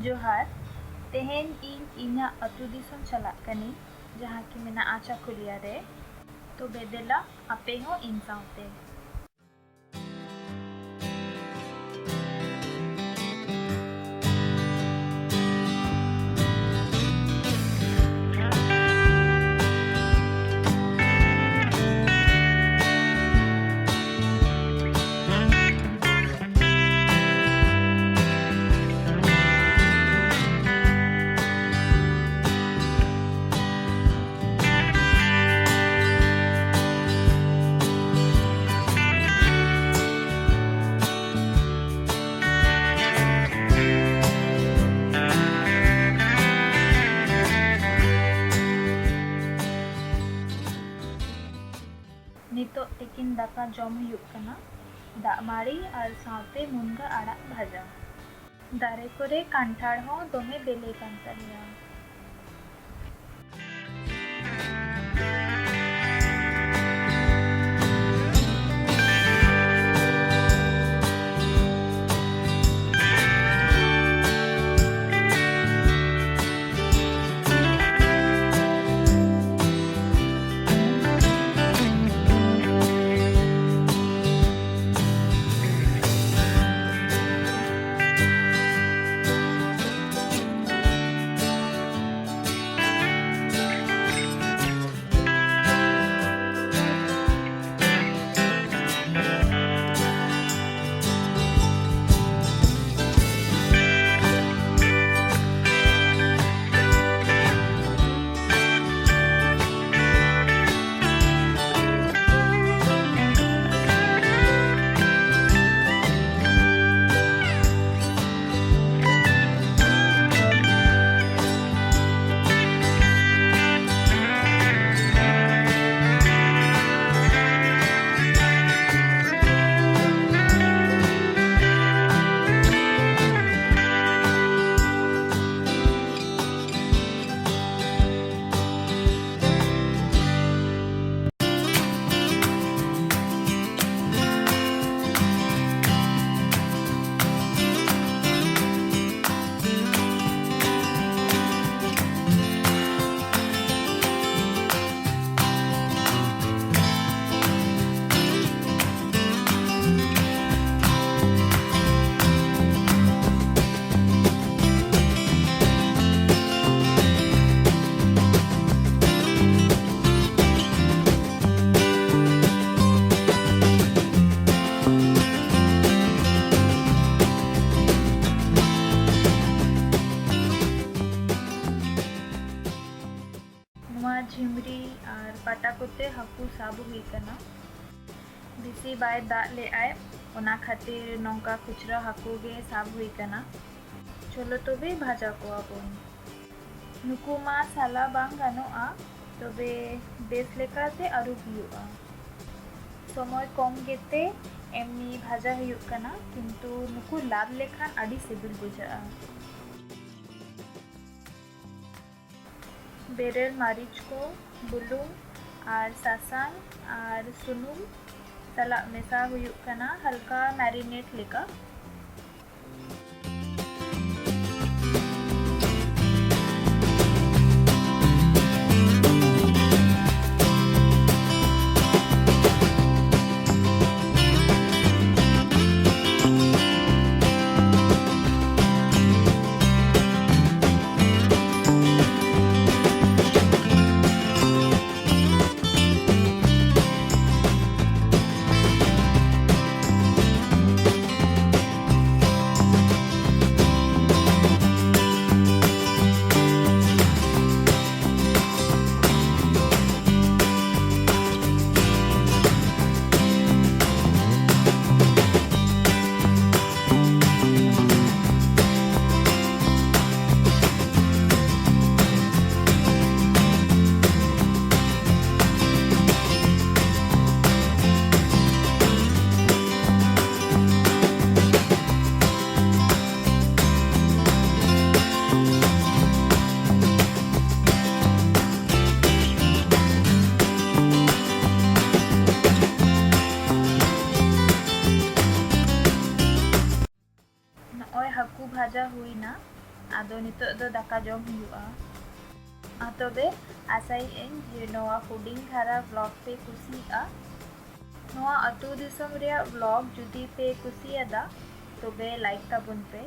जोहार तेहेन इन्या अतु दिसम चला कनी जहाँ की मेना चाकुलिया रे तो बेदेला आपे हो इन साउते नितो तिकिन दाका जम हुयुग कना दाग माड़ी और सावते मुनगा आड़ाग भाजा दारे कोरे कांठाड़ हो दोमे बेले कान तालिया झिमरी और पाटा कोते हाकू साबु हुई कना बिसी बाय दाग ले आए ओना खातिर नौका खुचरा हाकू गे साब हुई कना चलो तबे भाजा को आबोन नुकु मा साला बांग गानोआ तबे बेस लेकाते आरुब हुयुआ समय कम गेते एमनी भाजा हुयुग कना किंतु नुकु लाद लेखान आडी सिबिल बुझाआ बेरेल मारिच को बुलुंग और सासांग और सुनुम सला मेसा हुयुग कना हल्का मैरिनेट लेका आदो नितो दो दाका जम हुयुआ। तबे आसायें जे नोआ हुडिंग धारा व्लॉग पे कुसिया। नोआ अतु दिसम रेया व्लॉग जुदी पे कुसियादा तबे लाइक ताबुन पे।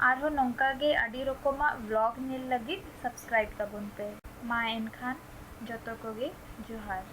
आरहो नोंका गे आडी रकमा व्लॉग नेल लगिद सब्सक्राइब ताबुन पे। मा एनखान जतो कोगे जोहार।